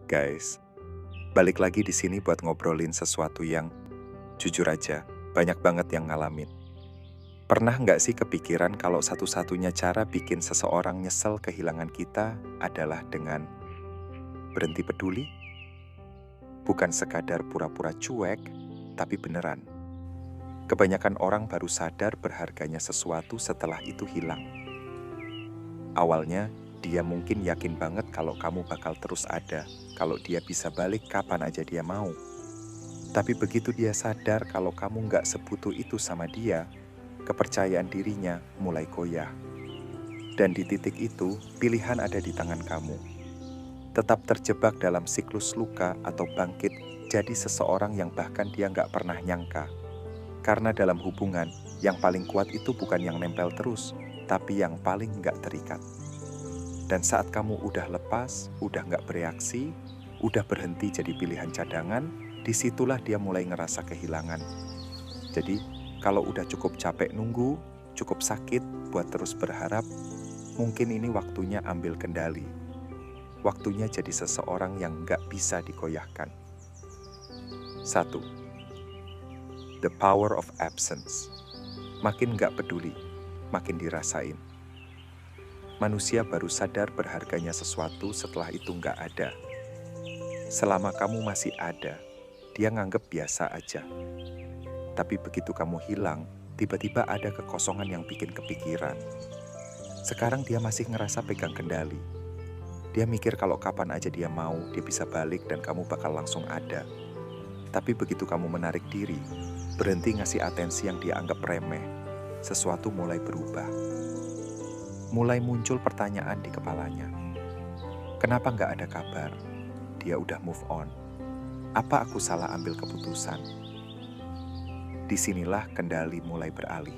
Guys, balik lagi di sini buat ngobrolin sesuatu yang jujur aja, banyak banget yang ngalamin. Pernah nggak sih kepikiran kalau satu-satunya cara bikin seseorang nyesel kehilangan kita adalah dengan berhenti peduli? Bukan sekadar pura-pura cuek, tapi beneran. Kebanyakan orang baru sadar berharganya sesuatu setelah itu hilang. Awalnya, dia mungkin yakin banget kalau kamu bakal terus ada, kalau dia bisa balik kapan aja dia mau. Tapi begitu dia sadar kalau kamu nggak sebutuh itu sama dia, kepercayaan dirinya mulai goyah. Dan di titik itu, pilihan ada di tangan kamu. Tetap terjebak dalam siklus luka atau bangkit jadi seseorang yang bahkan dia nggak pernah nyangka. Karena dalam hubungan, yang paling kuat itu bukan yang nempel terus, tapi yang paling nggak terikat. Dan saat kamu udah lepas, udah nggak bereaksi, udah berhenti jadi pilihan cadangan, disitulah dia mulai ngerasa kehilangan. Jadi, kalau udah cukup capek nunggu, cukup sakit buat terus berharap, mungkin ini waktunya ambil kendali. Waktunya jadi seseorang yang nggak bisa dikoyahkan. 1. The power of absence. Makin nggak peduli, makin dirasain. Manusia baru sadar berharganya sesuatu setelah itu nggak ada. Selama kamu masih ada, dia nganggep biasa aja. Tapi begitu kamu hilang, tiba-tiba ada kekosongan yang bikin kepikiran. Sekarang dia masih ngerasa pegang kendali. Dia mikir kalau kapan aja dia mau, dia bisa balik dan kamu bakal langsung ada. Tapi begitu kamu menarik diri, berhenti ngasih atensi yang dia anggap remeh, sesuatu mulai berubah. Mulai muncul pertanyaan di kepalanya. Kenapa nggak ada kabar? Dia udah move on. Apa aku salah ambil keputusan? Disinilah kendali mulai beralih.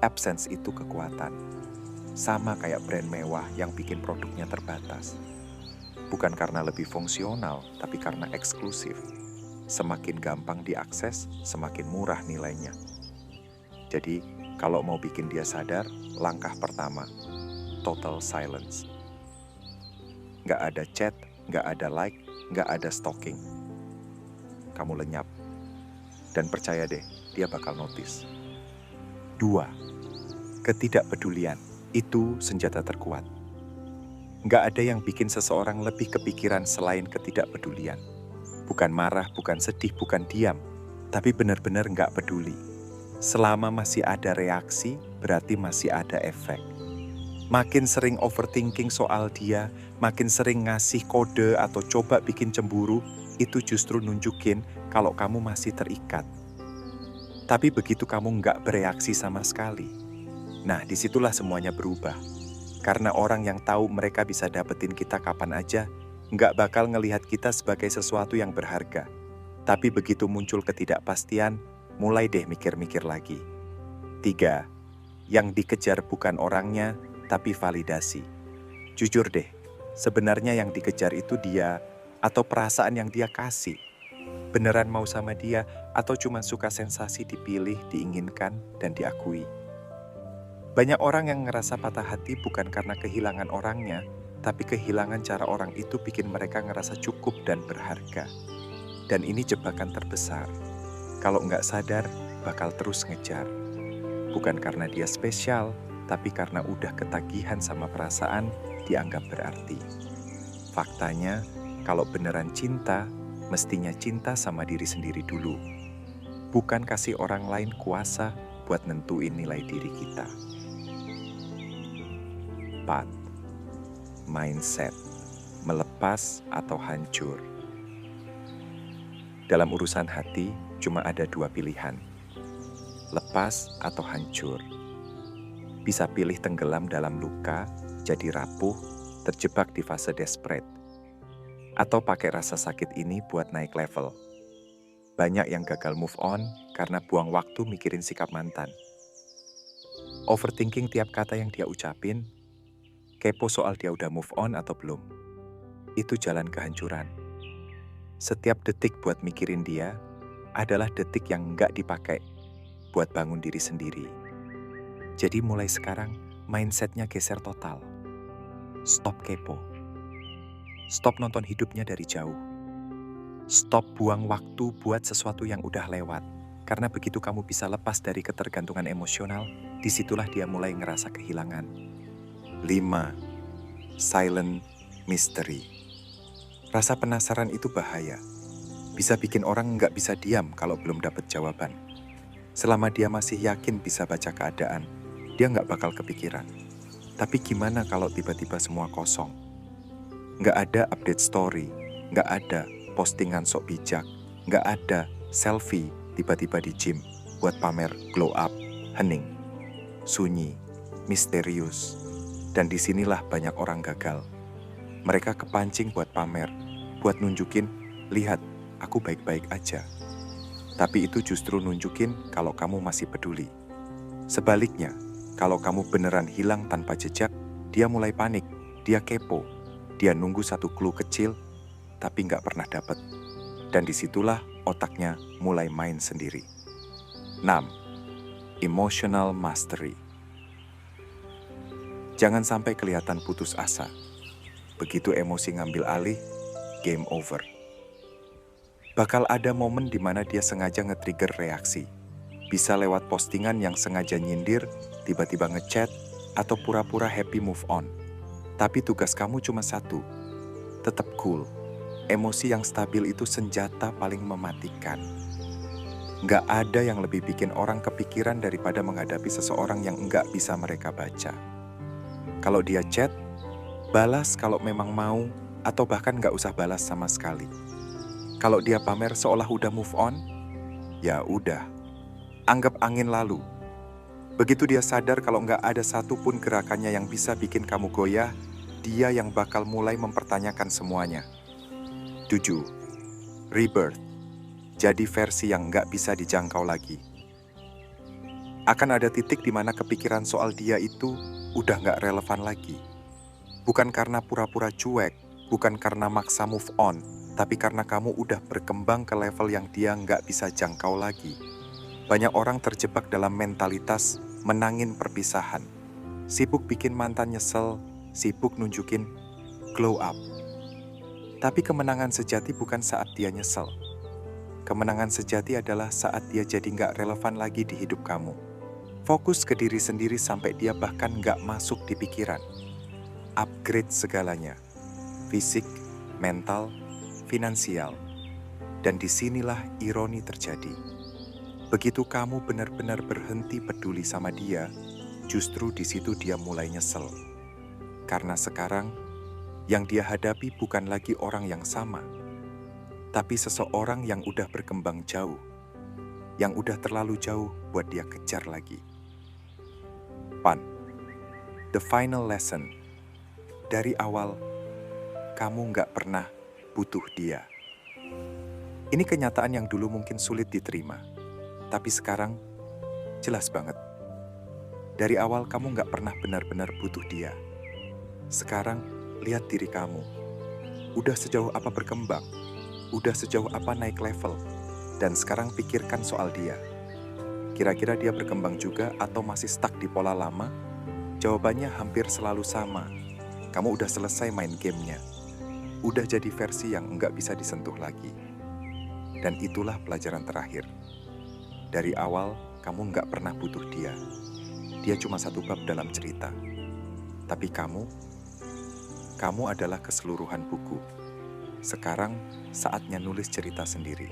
Absence itu kekuatan. Sama kayak brand mewah yang bikin produknya terbatas. Bukan karena lebih fungsional, tapi karena eksklusif. Semakin gampang diakses, semakin murah nilainya. Jadi, kalau mau bikin dia sadar, langkah pertama, total silence. Nggak ada chat, nggak ada like, nggak ada stalking. Kamu lenyap. Dan percaya deh, dia bakal notice. 2. Ketidakpedulian. Itu senjata terkuat. Nggak ada yang bikin seseorang lebih kepikiran selain ketidakpedulian. Bukan marah, bukan sedih, bukan diam. Tapi benar-benar nggak peduli. Selama masih ada reaksi, berarti masih ada efek. Makin sering overthinking soal dia, makin sering ngasih kode atau coba bikin cemburu, itu justru nunjukin kalau kamu masih terikat. Tapi begitu kamu nggak bereaksi sama sekali, nah disitulah semuanya berubah. Karena orang yang tahu mereka bisa dapetin kita kapan aja, nggak bakal ngelihat kita sebagai sesuatu yang berharga. Tapi begitu muncul ketidakpastian, mulai deh mikir-mikir lagi. 3. Yang dikejar bukan orangnya, tapi validasi. Jujur deh, sebenarnya yang dikejar itu dia atau perasaan yang dia kasih. Beneran mau sama dia atau cuma suka sensasi dipilih, diinginkan, dan diakui. Banyak orang yang ngerasa patah hati bukan karena kehilangan orangnya, tapi kehilangan cara orang itu bikin mereka ngerasa cukup dan berharga. Dan ini jebakan terbesar. Kalau nggak sadar, bakal terus ngejar. Bukan karena dia spesial, tapi karena udah ketagihan sama perasaan dianggap berarti. Faktanya, kalau beneran cinta, mestinya cinta sama diri sendiri dulu. Bukan kasih orang lain kuasa buat nentuin nilai diri kita. 4. Mindset. Melepas atau hancur. Dalam urusan hati, cuma ada 2 pilihan. Lepas atau hancur. Bisa pilih tenggelam dalam luka, jadi rapuh, terjebak di fase desperate. Atau pakai rasa sakit ini buat naik level. Banyak yang gagal move on karena buang waktu mikirin sikap mantan. Overthinking tiap kata yang dia ucapin, kepo soal dia udah move on atau belum. Itu jalan kehancuran. Setiap detik buat mikirin dia adalah detik yang nggak dipakai buat bangun diri sendiri. Jadi mulai sekarang, mindsetnya geser total. Stop kepo. Stop nonton hidupnya dari jauh. Stop buang waktu buat sesuatu yang udah lewat. Karena begitu kamu bisa lepas dari ketergantungan emosional, disitulah dia mulai ngerasa kehilangan. 5. Silent mystery. Rasa penasaran itu bahaya. Bisa bikin orang nggak bisa diam kalau belum dapat jawaban. Selama dia masih yakin bisa baca keadaan, dia nggak bakal kepikiran. Tapi gimana kalau tiba-tiba semua kosong? Nggak ada update story, nggak ada postingan sok bijak, nggak ada selfie tiba-tiba di gym buat pamer glow up, hening, sunyi, misterius. Dan disinilah banyak orang gagal. Mereka kepancing buat pamer, buat nunjukin, lihat, aku baik-baik aja. Tapi itu justru nunjukin kalau kamu masih peduli. Sebaliknya, kalau kamu beneran hilang tanpa jejak, dia mulai panik, dia kepo, dia nunggu satu clue kecil, tapi nggak pernah dapat. Dan disitulah otaknya mulai main sendiri. 6. Emotional mastery. Jangan sampai kelihatan putus asa. Begitu emosi ngambil alih, game over. Bakal ada momen di mana dia sengaja nge-trigger reaksi. Bisa lewat postingan yang sengaja nyindir, tiba-tiba ngechat, atau pura-pura happy move on. Tapi tugas kamu cuma satu, tetap cool. Emosi yang stabil itu senjata paling mematikan. Nggak ada yang lebih bikin orang kepikiran daripada menghadapi seseorang yang nggak bisa mereka baca. Kalau dia chat, balas kalau memang mau, atau bahkan nggak usah balas sama sekali. Kalau dia pamer seolah udah move on, ya udah, anggap angin lalu. Begitu dia sadar kalau nggak ada satupun gerakannya yang bisa bikin kamu goyah, dia yang bakal mulai mempertanyakan semuanya. 7. Rebirth. Jadi versi yang nggak bisa dijangkau lagi. Akan ada titik di mana kepikiran soal dia itu udah nggak relevan lagi. Bukan karena pura-pura cuek, bukan karena maksa move on, tapi karena kamu udah berkembang ke level yang dia nggak bisa jangkau lagi. Banyak orang terjebak dalam mentalitas menangin perpisahan. Sibuk bikin mantan nyesel, sibuk nunjukin glow up. Tapi kemenangan sejati bukan saat dia nyesel. Kemenangan sejati adalah saat dia jadi nggak relevan lagi di hidup kamu. Fokus ke diri sendiri sampai dia bahkan nggak masuk di pikiran. Upgrade segalanya. Fisik, mental, finansial. Dan disinilah ironi terjadi. Begitu kamu benar-benar berhenti peduli sama dia, justru di situ dia mulai nyesel. Karena sekarang, yang dia hadapi bukan lagi orang yang sama, tapi seseorang yang udah berkembang jauh, yang udah terlalu jauh buat dia kejar lagi. Pan, the final lesson. Dari awal, kamu nggak pernah butuh dia. Ini kenyataan yang dulu mungkin sulit diterima, tapi sekarang jelas banget. Dari awal kamu nggak pernah benar-benar butuh dia. Sekarang lihat diri kamu. Udah sejauh apa berkembang? Udah sejauh apa naik level? Dan sekarang pikirkan soal dia. Kira-kira dia berkembang juga atau masih stuck di pola lama? Jawabannya hampir selalu sama. Kamu udah selesai main gamenya. Udah jadi versi yang nggak bisa disentuh lagi. Dan itulah pelajaran terakhir. Dari awal, kamu nggak pernah butuh dia. Dia cuma satu bab dalam cerita. Tapi kamu adalah keseluruhan buku. Sekarang saatnya nulis cerita sendiri.